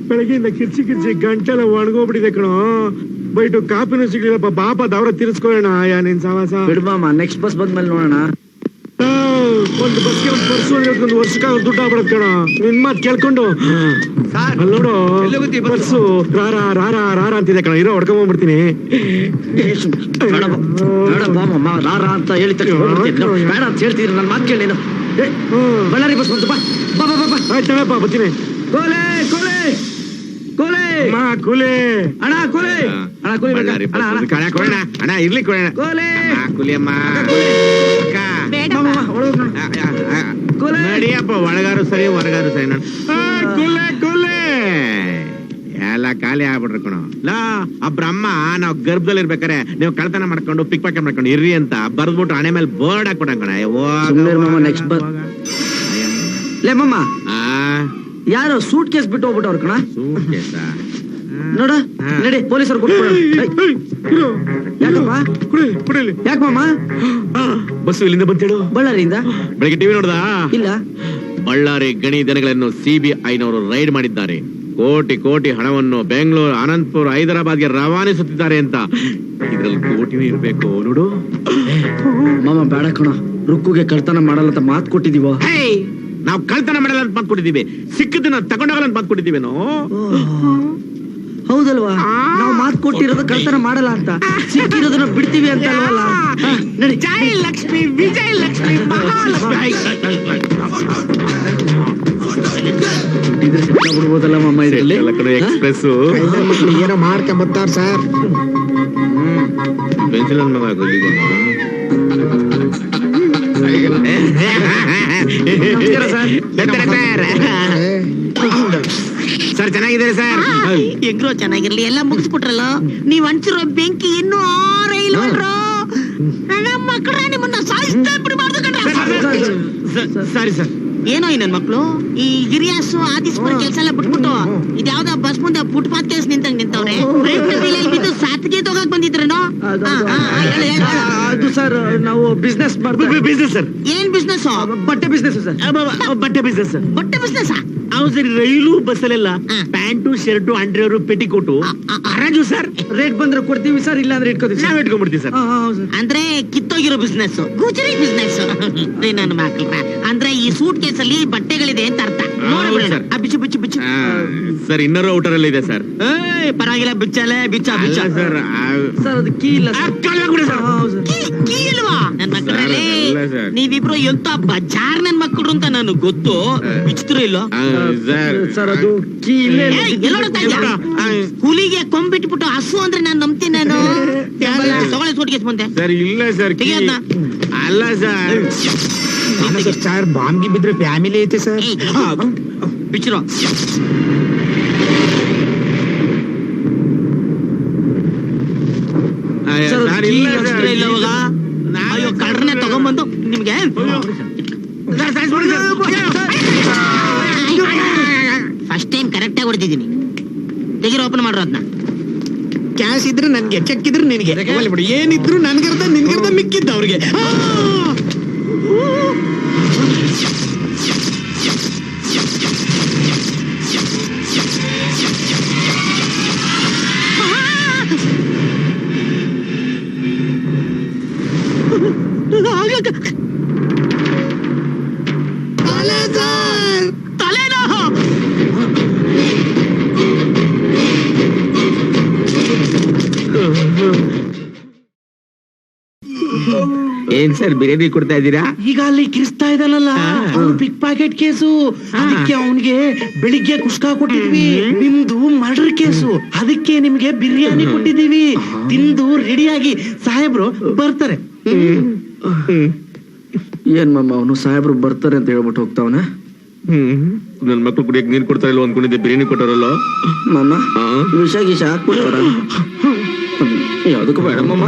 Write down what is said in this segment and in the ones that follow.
ಬೆಳಗ್ಗೆಯಿಂದ ಕಿರ್ಚಿ ಗಂಟೆಲ್ಲ ಒಣಗೋಗ್ಬಿಟ್ಟಿದೆ ಕಣೋ. ಬೈಟು ಕಾಪಿನೂ ಸಿಗ್ಲಿಲ್ಲಪ್ಪ. ಬಾಪ ದವ್ರ ತಿರ್ಸ್ಕೊಳ್ಳೋಣ. ನಿನ್ ಸವಾಸ ಬಿಡ್ಬಾಮ, ನೆಕ್ಸ್ಟ್ ಬಸ್ ಬಂದ್ಮೇಲೆ ನೋಡೋಣ. ಒಂದು ಬಸ್ಗೆ ಒಂದು ಪರ್ಸು ಒಂದು ವರ್ಷಕ್ಕೆ ದುಡ್ಡು ಆಗ್ಬಿಡತ್ ಕಣ. ನಿನ್ ಮಾತ್ ಕೇಳ್ಕೊಂಡು ನೋಡು ಪರ್ಸು ರಾರ ಅಂತಿದೆ ಕಣ. ಇರೋ ಹೊಡ್ಕೊಂಡ್ಬಿಡ್ತೀನಿ. ರಾರ ಅಂತ ಹೇಳಿ ಬೇಡ ಅಂತ ಹೇಳ್ತಿದ್ರು. ನನ್ನ ಮಾತು ಕೇಳಿ. ಬಳ್ಳಾರಿ ಬಸ್ ಬಂತು. ಆಯ್ತಪ್ಪ ಬರ್ತೀನಿ. ಕೋಲೆ ಕೋಲೆ ಕೋಲೆ ಕೂಲೆ ಅಣ್ಣ, ಕೋಲೆ ಅಣ್ಣ, ಕೋಲೆ ಅಣ್ಣ ಇರ್ಲಿ ಕೊಡೋಣ. ಕೋಲೆ ಕೂಲಿಯಮ್ಮ ನಡಿಯಪ್ಪ. ಒಳಗಾರು ಸರಿ ಹೊರಗಾರು ಸರಿ. ಕೂಲೆ ಕೂಲೆ ಎಲ್ಲ ಖಾಲಿ ಆಗ್ಬಿಟ್ರು ಕಣೋ. ಆ ಬ್ರಹ್ಮ ನಾವ್ ಗರ್ಭದಲ್ಲಿ ಇರ್ಬೇಕಾರೆ ನೀವು ಕಳ್ತನ ಮಾಡ್ಕೊಂಡು ಪಿಕ್ ಪಾಕೆಟ್ ಮಾಡ್ಕೊಂಡು ಇರ್ರಿ ಅಂತ ಬರ್ದ್ಬಿಟ್ಟು ಹಣೆ ಮೇಲೆ ಬೋರ್ಡ್ ಹಾಕ್ಬಿಟ್ಟ ಕಣ. ನೆಕ್ಸ್ಟ್ ಬಸ್ ಲೇ ಮಮ್ಮ, ಯಾರೋ ಸೂಟ್ ಕೇಸ್ ಬಿಟ್ಟು ಹೋಗ್ಬಿಟ್ಟವ್ರ ಕಣ. ನೋಡ ನಡಿ, ಪೊಲೀಸರು ಕೊಟ್ಬಿಡ. ಯಾಕಪ್ಪ? ಯಾಕಮ್ಮ? ಬಸ್ಸು ಇಲ್ಲಿಂದ ಬಂತೇಳು. ಬಳ್ಳಾರಿಯಿಂದ. ಬೆಳಗ್ಗೆ ಟಿವಿ ನೋಡ್ದ? ಇಲ್ಲ. ಬಳ್ಳಾರಿ ಗಣಿ ದನಗಳನ್ನು ಸಿಬಿಐನವರು ರೈಡ್ ಮಾಡಿದ್ದಾರೆ. ಕೋಟಿ ಕೋಟಿ ಹಣವನ್ನು ಬೆಂಗಳೂರು, ಅನಂತಪುರ, ಹೈದರಾಬಾದ್ಗೆ ರವಾನಿಸುತ್ತಿದ್ದಾರೆ ಅಂತ. ಇದ್ರಲ್ಲಿ ಕೋಟಿ ಇರ್ಬೇಕು ನೋಡು. ಮಾಮ ಬೇಡ ಕಣ, ರುಕ್ಕುಗೆ ಕಳ್ತನ ಮಾಡಲ್ಲ ಅಂತ ಮಾತು ಕೊಟ್ಟಿದೀವ. ನಾವು ಕಳ್ತನ ಮಾಡಲ್ಲ ಅಂತ ಮಾತು ಕೊಟ್ಟಿದ್ದೀವಿ. ಸಿಕ್ಕದನ್ನ ತಗೊಂಡೋಗಲ್ಲ ಅಂತ ಮಾತು ಕೊಟ್ಟಿದ್ದೀವೇನೋ. ಹೌದಲ್ವಾ? ನಾವು ಮಾತು ಕೊಟ್ಟಿರೋದು ಕಳ್ತನ ಮಾಡಲ್ಲ ಅಂತ, ಸಿಕ್ಕಿರೋದನ್ನ ಬಿಡ್ತೀವಿ ಅಂತ ಅಲ್ವಲ್ಲ. ನಡಿ. ಜೈ ಲಕ್ಷ್ಮಿ, ವಿಜಯ ಲಕ್ಷ್ಮಿ, ಮಹಾಲಕ್ಷ್ಮಿ. ಬಿಡ್ಬೋದಲ್ಲ ಮಮ್ಮ ಇದರಲ್ಲಿ. ಎಕ್ಸ್ಪ್ರೆಸ್ ಏನೋ ಮಾಡ್ಕೊಂಬತ್ತಾರ ಸರ್. ಪೆನ್ಸಿಲ್ ಮಗ ಸರ್ ಚೆನ್ನಾಗಿದ್ದಾರೆ ಸರ್. ಹೆಂಗ್ರೋ ಚೆನ್ನಾಗಿರ್ಲಿ, ಎಲ್ಲ ಮುಗಿಸ್ಬಿಟ್ರಲ್ಲ. ನೀವ್ ಹಂಚಿರೋ ಬೆಂಕಿ ಇನ್ನೂ ಆರೈಲ್ವಲ್ರೋ. ನಮ್ಮ ಮಕ್ಕಳ ನಿಮ್ಮನ್ನ ಸಾಯಿಸ್ತಾ ಬಿಡಬಾರ್ದು ಕಣ್ಣ. Sorry sir. ಏನೋ ಈ ನನ್ ಮಕ್ಳು ಈ ಹಿರಿಯಾಸು ಆದಿಸ್ಪುರ ಕೆಲ್ಸ ಎಲ್ಲ ಬಿಟ್ಬಿಟ್ಟು ಇದ್ಯಾವ್ದೋ ಬಸ್ ಮುಂದೆ ಫುಟ್ಪಾತ್ ಕೆಲ್ಸ ನಿಂತವ್ರೆ. ಬಿದ್ದು ಸಾತ್ಗೆ ತಗೋಕ್ ಬಂದಿದ್ರೇನೋ? ಅದು ಸರ್, ನಾವು ಬಿಸ್ನೆಸ್ ಮಾಡ್ತೀವಿ. Business sir. ಏನ್ ಬಿಸ್ನೆಸ್? ಬಟ್ಟೆ ಬಿಸ್ನೆಸ್ ಸರ್. ಬಟ್ಟೆ ಬಿಸ್ನೆಸ್ ಸರ್. ಬಟ್ಟೆ ಬಿಸ್ನೆಸ್? ಹೌದು ಸರ್. ರೈಲು ಬಸ್ಸಲ್ಲೆಲ್ಲ ಪ್ಯಾಂಟು ಶರ್ಟು ಅಂಡರ್ವೇರ್ ಪೆಟಿಕೋಟು ಹರಾಜು ಸರ್. ರೇಟ್ ಬಂದ್ರೆ ಕೊಡ್ತೀವಿ ಸರ್, ಇಲ್ಲ ಅಂದ್ರೆ ಇಟ್ಕೋತೀವಿ. ನಾವ್ ಇಟ್ಕೊಂಡ್ಬಿಡ್ತೀವಿ ಸರ್. ಅಂದ್ರೆ ಕಿತ್ತೋಗಿರೋ ಬಿಸ್ನೆಸ್, ಗುಜರಿ ಬಿಸ್ನೆಸ್. ನನ್ನ ಮಕ್ಳ ಅಂದ್ರೆ ಈ ಸೂಟ್ ಕೇಸ್ ಅಲ್ಲಿ ಬಟ್ಟೆಗಳಿದೆ ಅಂತ ಅರ್ಥ. ಬಿಚ್ಚು ಬಿಚ್ಚು ಬಿಚ್ಚು ಸರ್. ಇನ್ನೂರು ಔಟರ್ ಅಲ್ಲಿ ಇದೆ ಸರ್. ಪರವಾಗಿಲ್ಲ, ಬಿಚ್ಚಲೆ ಬಿಚ್ಚ ಬಿಚ್ಚ ಸರ್. ಸರ್ ಅದು ಕೀ ಇಲ್ಲ. ಕೀ ಇಲ್ವಾ? ನನ್ ಮಕ್ಕಳಲ್ಲಿ ನೀವಿಬ್ರು ಎಂತ ಬಜಾರ್ ನನ್ ಮಕ್ಕಳು ಅಂತ ನನಗ್ ಗೊತ್ತು. ಬಿಚ್ಚಿದ್ರು ಇಲ್ಲೋ ಸರ್? ಅದು ಕೀ ಇಲ್ಲ. ಹುಲಿಗೆ ಕೊಂಬಿಟ್ಬಿಟ್ಟು ಹಸು ಅಂದ್ರೆ ನಾನು ನಂಬ್ತೀನಿ. ನಾನು ತಗೊಳ್ಳಿ ಸೂಟ್ ಕೇಸ್ ಮುಂದೆ. ಸರ್ ಇಲ್ಲ ಸರ್. ಅಲ್ಲ ಸರ್. ಸರ್ ಬಾಂಬ್ಗೆ ಬಿದ್ರೆ ಫ್ಯಾಮಿಲಿ ಐತೆ ಸರ್. ಬಿಚ್ಚಿರೋ ಅಯ್ಯೋ ಕಳ್ರನ್ನೇ ತಗೊಂಡ್ಬಂದು ನಿಮ್ಗೆ ಫಸ್ಟ್ ಟೈಮ್ ಕರೆಕ್ಟ್ ಆಗಿ ಹೊಡೆದಿದ್ದೀನಿ. ತೆಗಿರೋ, ಓಪನ್ ಮಾಡ್ರೋ ಅದನ್ನ. ಕ್ಯಾಶ್ ಇದ್ರೆ ನನ್ಗೆ, ಚೆಕ್ ಇದ್ರೆ ನಿನಗೆ. ಏನಿದ್ರು ನನ್ಗರ್ಧ ನಿನ್ಗರ್ಧ ಮಿಕ್ಕಿದ್ದ ಅವ್ರಿಗೆ. ಏನ್ ಸರ್ ಬಿರಿಯಾನಿ ಕೊಡ್ತಾ ಇದ್ದೀರಾ? ಈಗ ಅಲ್ಲಿ ಕಿರಿಸ್ತಾ ಇದ್ದಾನಲ್ಲ, ಪಿಕ್ ಪಾಕೆಟ್ ಕೇಸು. ಅದಕ್ಕೆ ಅವನಿಗೆ ಬೆಳಿಗ್ಗೆ ಕುಷ್ಕ ಕೊಟ್ಟಿದ್ವಿ. ನಿಮ್ದು ಮರ್ಡರ್ ಕೇಸು, ಅದಕ್ಕೆ ನಿಮ್ಗೆ ಬಿರಿಯಾನಿ ಕೊಟ್ಟಿದೀವಿ. ತಿಂದು ರೆಡಿಯಾಗಿ ಸಾಹೇಬ್ರು ಬರ್ತಾರೆ. ಏನ್ ಮಮ್ಮ, ಅವನು ಸಾಹೇಬ್ರು ಬರ್ತಾರೆ ಅಂತ ಹೇಳ್ಬಿಟ್ಟು ಹೋಗ್ತಾವನ. ನನ್ ಮಕ್ಳು ಕುಡಿಯಕ್ ನೀರ್ ಕೊಡ್ತಾ ಇಲ್ಲ ಅನ್ಕೊಂಡಿದ್ದೆ, ಬಿರಿಯಾನಿ ಕೊಟ್ಟಾರಲ್ಲ ಮಮ್ಮ. ವಿಷ ಗೀಷ ಹಾಕ್ಬಿಡ್ತಾರ? ಯಾವ್ದಕ್ಕೂ ಬೇಡ ಮಮ್ಮ.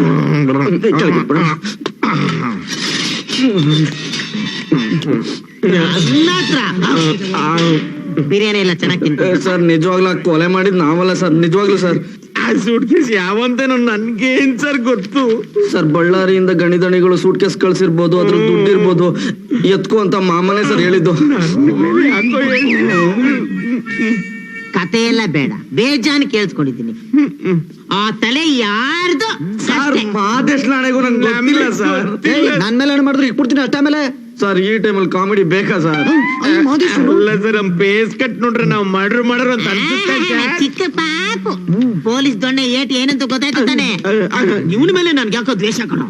ಬಿರಿಯಾನಿ ಎಲ್ಲ ಚೆನ್ನಾಗಿ ತಿಂತೀನಿ. ಸರ್ ನಿಜವಾಗ್ಲೂ ಕೊಲೆ ಮಾಡಿದ್ ನಾವಲ್ಲ ಸರ್, ನಿಜವಾಗ್ಲೂ ಸರ್. ಆ ಸೂಟ್ ಕೇಸ್ ಯಾವಂತೇನೋ ನನ್ಗೇನ್ ಸರ್ ಗೊತ್ತು. ಸರ್ ಬಳ್ಳಾರಿಯಿಂದ ಗಣಿದಣಿಗಳು ಸೂಟ್ ಕೇಸ್ ಕಳ್ಸಿರ್ಬೋದು, ಅದ್ರ ದುಡ್ಡಿರ್ಬೋದು, ಎತ್ಕೋ ಅಂತ ಮಾಮನೇ ಸರ್ ಹೇಳಿದ್ದು. ಯಾಕೋ ಕತೆ ಎಲ್ಲ ಬೇಡ, ಬೇಜಾನ್ ಕೇಳಿಸ್ಕೊಂಡಿದ್ದೀನಿ. ಆ ತಲೆ ಯಾರ್ದು? ಸರ್ ಮಾದೇಶ್ ನಾಳೆಗೂ ನಂಗೆ ಗೊತ್ತಿಲ್ಲ ಸರ್. ನನ್ ಮೇಲೆ ಏನ್ ಮಾಡಿದ್ರು ಇಟ್ಬಿಡ್ತೀನಿ ಅಷ್ಟ ಮೇಲೆ. ಸರ್ ಈ ಟೈಮಲ್ಲಿ ಕಾಮಿಡಿ ಬೇಕಾ ಸರ್? ಅಲ್ಲ ಸರ್, ನಮ್ ಫೇಸ್ ಕಟ್ ನೋಡ್ರೆ ನಾವು ಮಾಡ್ರು ಅಂತ ಅನ್ಸುತ್ತೆ ಸರ್. ಚಿಕ್ಕ ಪಾಪು ಪೊಲೀಸ್ ದೊಣ್ಣೆ ಏಟ್ ಏನಂತ ಗೊತ್ತಾಯ್ತು ತಾನೆ. ಇವನ ಮೇಲೆ ನನ್ಗೆ ಯಾಕೋ ದ್ವೇಷ ಕಣೋ.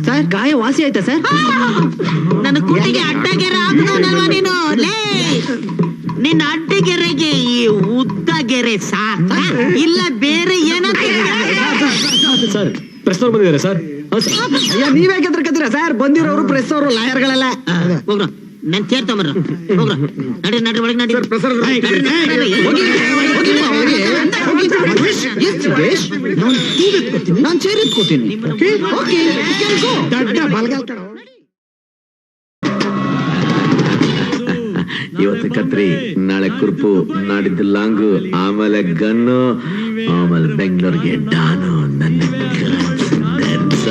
ಸರ್ ಗಾಯ ವಾಸಿ ಆಯ್ತಾ ಸರ್? ನನ್ನ ಕುಟಿಗೆ ಅಡ್ಡಗೆರೆ ಹಾಕ್ದವನಲ್ವಾ ನೀನು? ಲೇ, ನಿನ್ನ ಅಡ್ಡಗೆರೆಗೆ ಈ ಉದ್ದ ಗೆರೆ ಸಾಕ, ಇಲ್ಲ ಬೇರೆ ಏನಂತ? ಸರ್ ಪ್ರೆಸ್ ಅವ್ರು ಬಂದಿದ್ದಾರೆ ಸರ್. ಅಯ್ಯ ನೀವೇ ಕೆದ್ರಕತ್ತೀರಾ ಸರ್? ಬಂದಿರೋರು ಪ್ರೆಸ್ ಅವರು ಲಾಯರ್ಗಳೆಲ್ಲ. ಹೋಗ್ರ, ನನ್ ಕೇಳ್ತಂಬರ್ರ, ಹೋಗ್ರ, ನಡ್ರಿ ನಡ್ರಿ ಒಳಗೆ ನಡ್ರಿ. ನಾನ್ ಚೇರ್ ಎತ್ಕೋತೀನಿ. ಇವತ್ತು ಕತ್ರಿ, ನಾಳೆ ಕುರ್ಪು, ನಾಡಿದ್ದು ಲಾಂಗು, ಆಮೇಲೆ ಗನ್ನು, ಆಮೇಲೆ ಬೆಂಗಳೂರಿಗೆ ಡಾನು. ನನ್ನ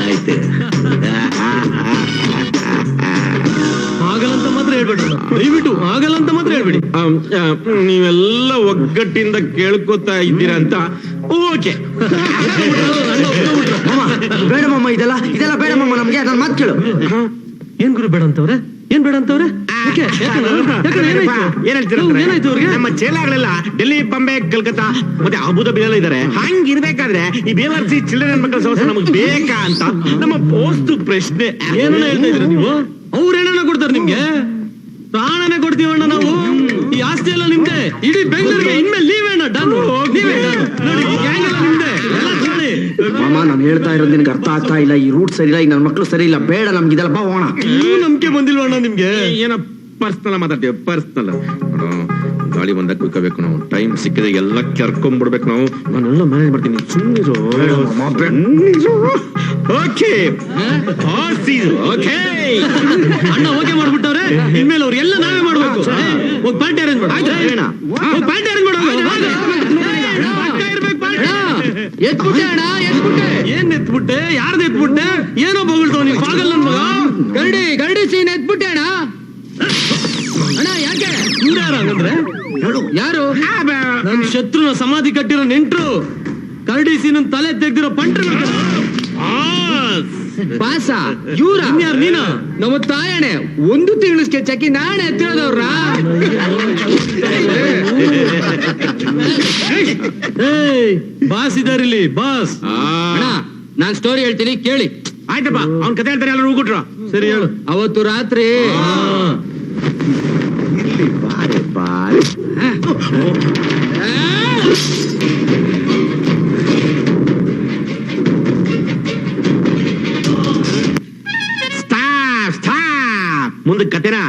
ಆಯ್ತು. ಆಗಲ್ಲಂತ ಮಾತ್ರ ಹೇಳ್ಬೇಡ್ರಿ, ದಯವಿಟ್ಟು ಆಗಲ್ಲಂತ ಮಾತ್ರ ಹೇಳ್ಬೇಡಿ. ನೀವೆಲ್ಲ ಒಗ್ಗಟ್ಟಿಂದ ಕೇಳ್ಕೊತಾ ಇದ್ದೀರಾ ಅಂತ ಓಕೆ. ಬೇಡ ಮಮ್ಮ, ಇದೆಲ್ಲ ಬೇಡ ಮಮ್ಮ, ನಮ್ಗೆ ನನ್ನ ಮಾತು ಕೇಳು. ಏನ್ ಗುರು ಬೇಡ ಅಂತವ್ರೆ? ಏನ್ ಬೇಡ ಅಂತವ್ರೆ? ಏನಾಯ್ತು ಅವ್ರಿಗೆ? ನಮ್ಮ ಚೇಲಾಗಳೆಲ್ಲ ಡೆಲ್ಲಿ, ಬಾಂಬೆ, ಕಲ್ಕತ್ತಾ ಮತ್ತೆ ಅಬುದಾಬಿಲೆಲ್ಲ ಇದಾರೆ. ಹಂಗಿರ್ಬೇಕಾದ್ರೆ ಈ ಬೇವರ್ಸಿ ಚಿಲ್ಡ್ರನ್ ಮಕ್ಕಳ ಸಹವಾಸ ನಮಗ್ ಬೇಕಾ ಅಂತ ನಮ್ಮ ಪೋಸ್ಟ್ ಪ್ರಶ್ನೆ. ಏನನ್ನ ಹೇಳ್ತಾ ಇದ್ರಿ ನೀವು? ಅವ್ರೇನ ಕೊಡ್ತಾರೆ ನಿಮ್ಗೆ? ಪ್ರಾಣನೇ ಕೊಡ್ತೀವಣ್ಣ ನಾವು. ಈ ಆಸ್ತಿ ಎಲ್ಲ ನಿಮ್ದೆ. ಇಡೀ ಬೆಂಗಳೂರಿಗೆ ಇನ್ಮೇಲೆ ನೀವೇನ ಡಾನು, ನೀವೇ ಡಾನು. ನೋಡಿ ಈ ಗ್ಯಾಂಗ್ ಎಲ್ಲ ನಿಮ್ದೆ. ಎಲ್ಲ ಕೇಳಿ ಮಾಮ, ನಾನು ಹೇಳ್ತಾ ಇರೋದು ನಿನ್ಗೆ ಅರ್ಥ ಆಗ್ತಾ ಇಲ್ಲ. ಈ ರೂಟ್ ಸರಿ ಇಲ್ಲ, ಈಗ ನನ್ನ ಮಕ್ಳು ಸರಿ ಇಲ್ಲ. ಬೇಡ ನಮ್ಗೆ ಇದೆಲ್ಲ ಬಾ ಹೋಣ. ಇನ್ನೂ ನಂಬಿಕೆ ಬಂದಿಲ್ವಣ್ಣ ನಿಮ್ಗೆ? ಏನೋ ಪರ್ಸ್ನಲ್ ಮಾತಾಡ್ತೀವಿ, ಪರ್ಸ್ನಲ್. ಗಾಳಿ ಬಂದಾಗ ಕುಯ್ಕೋಬೇಕು ನಾವು. ಟೈಮ್ ಸಿಕ್ಕಿದ್ರೆ ಎಲ್ಲ ಕರ್ಕೊಂಡ್ಬಿಡ್ಬೇಕು ನಾವು. ನಾನೆಲ್ಲ ಮ್ಯಾನೇಜ್ ಮಾಡ್ತೀನಿ, ಸುಮ್ಮನಿರು. ಓಕೆ ಓಕೆ ಅಣ್ಣ ಓಕೆ ಮಾಡ್ಬಿಟ್ಟವ್ರೆ. ಇನ್ಮೇಲೆ ಅವ್ರು ಎಲ್ಲ ನಾವೇ ಮಾಡ್ಬೇಕು. ಹೋಗಿ ಪಾರ್ಟಿ ಅರೇಂಜ್ ಮಾಡು. ಪಾರ್ಟಿ ಅರೇಂಜ್ ಮಾಡು. ಎತ್ಬಿಟ್ಟೆ ಅಣ್ಣ, ಎತ್ಬಿಟ್ಟೆ. ಏನ್ ಎತ್ಬಿಟ್ಟೆ? ಯಾರ್ದು ಎತ್ಬಿಟ್ಟೆ? ಏನೋ ಬೊಗಳ್ತಾವ ನೀನ್ ಪಾಗಲ್ ನನ್ ಮಗ. ಗರಡಿ ಸೀನ್ ಎತ್ಬಿಟ್ಟೆ ಅಣ್ಣ. ಅಣ್ಣ ಯಾಕೆ ಹಂಗಂದ್ರೆ? ಯಾರು? ನನ್ ಶತ್ರುನ ಸಮಾಧಿ ಕಟ್ಟಿರೋ ನೆಂಟ್ರು, ಕರಡಿ ಸೀನ್ ತಲೆ ತೆಗ್ದಿರೋ ಪಂಟ್ರು. ಪಾಸ ಇವ್ರ ಯಾರು? ನೀನ? ನಮ್ಮ ತಾಯಣೆ 1 ತಿಂಗಳು ಸ್ಕೆಚ್ ಹಾಕಿ ನಾಳೆ ಎತ್ತಿರೋದವ್ರ. ಬಾಸ್ ಇದಾರಿಲ್ಲಿ, ಬಾಸ್. ನಾನ್ ಸ್ಟೋರಿ ಹೇಳ್ತೀನಿ ಕೇಳಿ. ಆಯ್ತಪ್ಪ, ಅವ್ನ್ ಕತೆ ಹೇಳ್ತಾರೆ, ಎಲ್ಲರೂ ಹೋಗ್ಬಿಟ್ರು. ಸರಿ ಹೇಳು. ಅವತ್ತು ರಾತ್ರಿ ಬಾರೆ ಬಾರೆ ಮುಂದೆ ಕತೆನಾ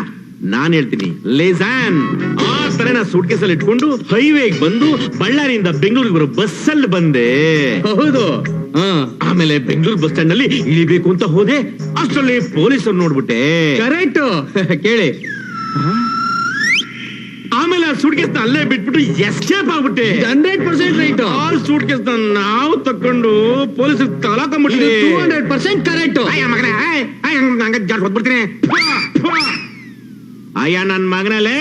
ನಾನ್ ಹೇಳ್ತೀನಿ. ಲೇಸಾನ್ ಆ ತರನ ಸೂಟ್ ಕೇಸಲ್ಲಿ ಇಟ್ಕೊಂಡು ಹೈವೇಗ್ ಬಂದು ಬಳ್ಳಾರಿಯಿಂದ ಬೆಂಗಳೂರಿಗೆ ಬರೋ ಬಸ್ಸಲ್ಲಿ ಬಂದೆ. ಹೌದು. ಆಮೇಲೆ ಬೆಂಗಳೂರು ಬಸ್ ಸ್ಟ್ಯಾಂಡ್ ನಲ್ಲಿ ಇಳಿಬೇಕು ಅಂತ ಹೋದೆ. ಅಷ್ಟರಲ್ಲಿ ಪೊಲೀಸರು ನೋಡ್ಬಿಟ್ಟೆ. ಕರೆಕ್ಟ್ ಕೇಳಿ. ಆಮೇಲೆ ಆ ಸೂಟ್ ಕೇಸ್ ಅಲ್ಲೇ ಬಿಟ್ಬಿಟ್ಟು ಎಸ್ಕೇಪ್ ಆಗ್ಬಿಟ್ಟೆ. 100% ರೈಟ್. ಆ ಸೂಟ್ ಕೇಸ್ ನಾವು ತಕೊಂಡು ಪೊಲೀಸರು ತಲಾಕೊಂಡ್ಬಿಟ್ಟಿದೆ. 200% ಕರೆಕ್ಟ್. ಮಗನೇ ಹೊದ್ಬಿಡ್ತೀನಿ. ಅಯ್ಯ ನನ್ ಮಗನಲ್ಲೇ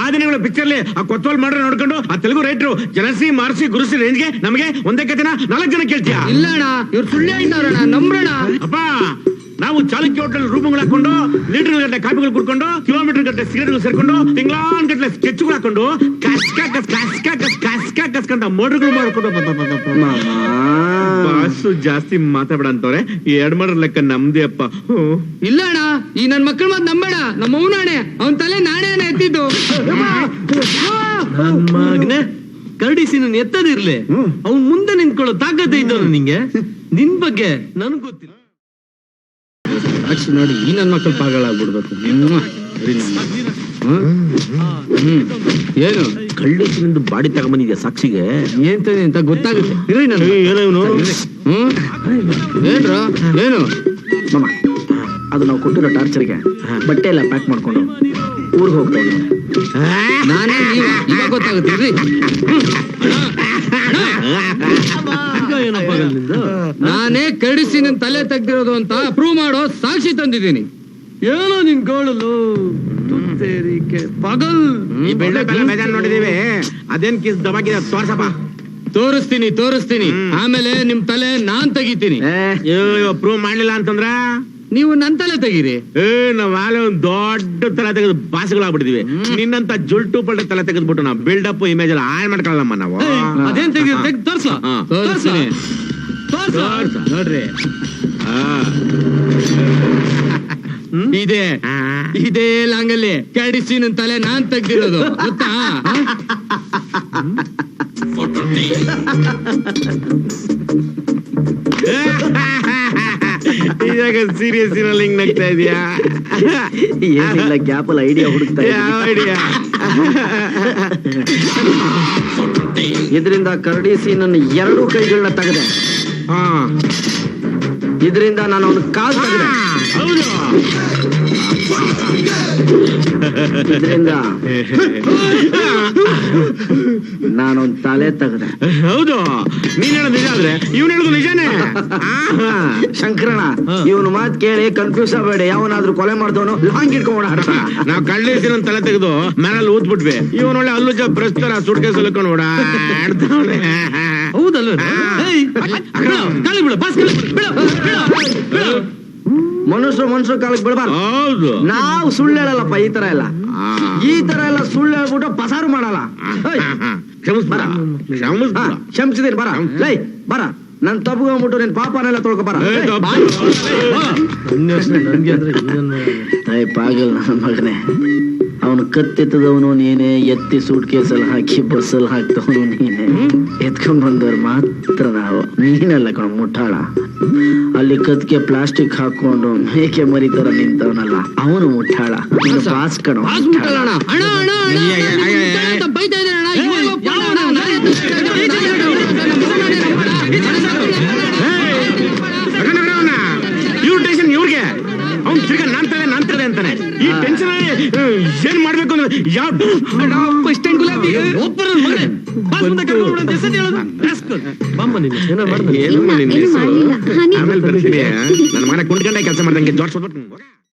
ಆ ದಿನಗಳ ಪಿಕ್ಚರ್ಲಿ ಆ ಕೊತ್ವಾಲ್ ಮಾಡ್ರೆ ನೋಡ್ಕೊಂಡು ಆ ತೆಲುಗು ರೈಟ್ರು ಜನಸಿ ಮಾರ್ಸಿ ಗುರುಸಿ ರೇಂಜ್ಗೆ ನಮಗೆ ಒಂದೇ ಕತೆನ 4 ಜನ ಕೇಳ್ತೀಯ? ಇಲ್ಲ ಅಣ್ಣ, ಇವ್ರು ಸುಳ್ಳು ಹೇಳ್ತಾರಣ್ಣ, ನಂಬ್ರಣ. ಅಪ್ಪ, ನಾವು ಚಾಲುಕ್ಯ ಹೋಟೆಲ್ ರೂಮ್ಗಳು ಹಾಕೊಂಡು ಲೀಟರ್ ಗಟ್ಟಲೆ ಕಾಪಿಗಳು ಕುಡ್ಕೊಂಡು ಕಿಲೋಮೀಟರ್ ಗಟ್ಟಲೆ ಸಿಗರೇಟ್ಗಳು ಸೇರ್ಕೊಂಡು ತಿಂಗಳಾನ್ ಗಟ್ಟಲೆ ಸ್ಕೆಚ್ಗಳು ಹಾಕೊಂಡು ಕಸ್ಕಂತ ಮರ್ಡರ್ಗಳು ಮಾಡ್ಕೊಂಡು ಬಾಸು ಜಾಸ್ತಿ ಮಾತಾಡ ಅಂತವ್ರೆ. 2 ಮರ್ಡರ್ ಲೆಕ್ಕ ನಮ್ದೇ ಅಪ್ಪ. ಇಲ್ಲ ಅಣ್ಣ, ಈ ನನ್ ಮಕ್ಕಳ ಮಾತ್ ನಂಬೇಡ. ನಮ್ಮ ಅವನಾಣೆ, ಅವನ್ ತಲೆ ನಾಣೆನ ಎತ್ತಿದ್ದು. ನನ್ ಮಗನೆ ಕರಡಿ ಸೀನನ್ ಎತ್ತದಿರ್ಲಿ, ಅವ್ನ್ ಮುಂದೆ ನಿಂತ್ಕೊಳ್ಳೋ ತಾಕತ್ತೆ ಇದ್ದವನು ನಿಂಗೆ. ನಿನ್ ಬಗ್ಗೆ ನನ್ಗ್ ಗೊತ್ತಿಲ್ಲ. ನೋಡಿ, ಈ ನನ್ ಮಕ್ಕಳು ಪಾಗಳಾಗ್ಬಿಡ್ಬೇಕು. ಏನು ಕಳ್ಳಸಿನಿಂದ ಬಾಡಿ ತಗೊಂಬಂದಿದ್ಯಾ ಸಾಕ್ಷಿಗೆ? ಅಂತ ಗೊತ್ತಾಗುತ್ತೆ. ಇರಿ ನಾನು ಏನ್ರ ಏನು ಅದು ನಾವು ಕೊಟ್ಟಿರೋ ಟಾರ್ಚರ್ಗೆ ಬಟ್ಟೆ ಎಲ್ಲ ಪ್ಯಾಕ್ ಮಾಡ್ಕೊಂಡು ಊರಿಗೆ ಹೋಗ್ತಾವೆ. ನಾನೇ ನೀವು ಇವಾಗ ಗೊತ್ತಾಗುತ್ತೆ ನಾನೇ ಕಡಿಸಿ ನಿನ್ ತಲೆ ತೆಗ್ದಿರೋದು ಅಂತ ಪ್ರೂವ್ ಮಾಡೋ ಸಾಕ್ಷಿ ತಂದಿದ್ದೀನಿ. ಏನೋ ನಿನ್ ಗೋಳಲು ಪಗಲ್ ಈ ಬೆಳ್ಳ ಬೇಜಾನ್ ನೋಡಿದೀವಿ, ಅದೇನ್ ಕಿಸ್ ದಬಾಗಿದೆ ತೋರ್ಸಪ್ಪ. ತೋರಿಸ್ತೀನಿ ಆಮೇಲೆ ನಿಮ್ ತಲೆ ನಾನ್ ತೆಗಿತೀನಿ. ಪ್ರೂವ್ ಮಾಡ್ಲಿಲ್ಲ ಅಂತಂದ್ರ ನೀವು ನನ್ ತಲೆ ತೆಗೀರಿ. ನಾವ್ ಆಲೆ ಒಂದ್ ದೊಡ್ಡ ತಲೆ ತೆಗೆದು ಬಾಸ್ಗಳಾಗ್ಬಿಟ್ಟಿದೀವಿ. ನಿನ್ನಂತ ಜುಲ್ಟು ಪಲ್ಟ ತಲೆ ತೆಗೆದ್ಬಿಟ್ಟು ನಾವು ಬಿಲ್ಡಪ್ ಇಮೇಜ್ ಎಲ್ಲ ಹಾಳ್ ಮಾಡ್ಕೊಳ್ಳಮ್ಮ ನಾವು. ಅದೇನ್ ತೆಗಿ ತೋರ್ಸ ತೋರಿಸ್ತೀನಿ ನೋಡ್ರಿ. ಇದೇ ಲಾಂಗಲ್ಲಿ ಕಡಿಸಿ ನನ್ ತಲೆ ನಾನ್ ತೆಗ್ದಿರೋದು ಗೊತ್ತಾ? ಇವಾಗ ಸೀರಿಯಸ್ ಇರಲ್ಲಿ ಹಿಂಗ್ ನಗ್ತಾ ಇದೀಯಾ? ಏನಿಲ್ಲ, ಗ್ಯಾಪಲ್ಲಿ ಐಡಿಯಾ ಹುಡುಕ್ತಾ ಯಾವ ಐಡಿಯಾ? ಇದರಿಂದ ಕರಡಿಸಿ ನನ್ನ 2 ಕೈಗಳನ್ನ ತೆಗೆದೆ. ಇದರಿಂದ ನಾನು ಅವನ ಕಾಲ್ ತೆಗೆದೆ. ಹೌದು. ಇದರಿಂದ ನಾನೊಂದ್ ತಲೆ ತೆಗೆದೆ. ಹೌದು. ನೀನ್ ಹೇಳೋದು ನಿಜ ಆದ್ರೆ ಇವ್ನು ಹೇಳೋದು ನಿಜಾನೇ. ಶಂಕರಣ, ಇವನು ಮಾತ್ ಕೇಳಿ ಕನ್ಫ್ಯೂಸ್ ಆಗಬೇಡಿ. ಯಾವನಾದ್ರೂ ಕೊಲೆ ಮಾಡ್ದವನು ಲಾಂಗ್ ಇಟ್ಕೊಂಡ ನಾವ್ ಕಳ್ಳಿಸಿನ ತಲೆ ತೆಗೆದು ಮೇಲೆ ಊದ್ಬಿಟ್ವಿ. ಇವನ್ ಒಳ್ಳೆ ಅಲ್ಲೂ ಪ್ರಸ್ತರ ಸುಡ್ಕೆ ಸಲ್ಕೊಂಡು ಓಡಾಡ್ತಾವನೆ. ಹೌದಲ್ಲ ಮನುಷ್ಯರು ಕಾಲಕ್ಕೆ ಬಿಡಬಾರ್ದು. ಹೌದು. ನಾವು ಸುಳ್ಳು ಹೇಳಲ್ಲಪ್ಪ. ಈ ತರ ಎಲ್ಲ ಸುಳ್ಳು ಹೇಳ್ಬಿಟ್ಟು ಪಸಾರು ಮಾಡಲ್ಲ. ಕ್ಷಮಿಸಿದೀನಿ ಬರ. ಲೈ ಬರ, ನನ್ ತಪ್ಪಿಗೊಂಡ್ಬಿಟ್ಟು ನಿನ್ ಪಾಪನೆಲ್ಲ ತೊಳ್ಕೊ ಬರ. ಪಾಗಲ್ ನನ್ನ ಮಗನೇ, ಅವನು ಕತ್ತೆತ್ತದವನು ನೀನೆ, ಎತ್ತಿ ಸೂಟ್ ಕೇಸಲ್ಲಿ ಹಾಕಿ ಬಸ್ಸಲ್ಲಿ ಹಾಕ್ತವನು ನೀನೆ, ಎತ್ಕೊಂಡ್ ಬಂದವ್ರು ಮಾತ್ರ ನಾವು. ನೀನೆಲ್ಲ ಕಣ ಮುಟ್ಟಾಳ. ಅಲ್ಲಿ ಕತ್ಗೆ ಪ್ಲಾಸ್ಟಿಕ್ ಹಾಕೊಂಡು ಮೇಕೆ ಮರಿ ತರ ನಿಂತವನಲ್ಲ ಅವನು ಮುಟ್ಟಾಳ. ಪಾಸ್ ಕಣ ಇವ್ರ ಟೆನ್ಷನ್ ಇವ್ರಿಗೆ. ಅವ್ನ್ ತಿರ್ಗಾ ನಾನ್ ತಲೆ ಅಂತಾನೆ. ಈ ಟೆನ್ಷನ್ ಏನ್ ಮಾಡ್ಬೇಕು ಅಂದ್ರೆ ಯಾವ ಆಮೇಲೆ ಬರ್ತೀನಿ. ನನ್ನ ಮನೆ ಕುಂಡ್ಕೊಂಡೆ ಕೆಲಸ ಮಾಡ್ದಂಗೆ ಜೋಡ್ಸ್ಬಿಟ್ಟು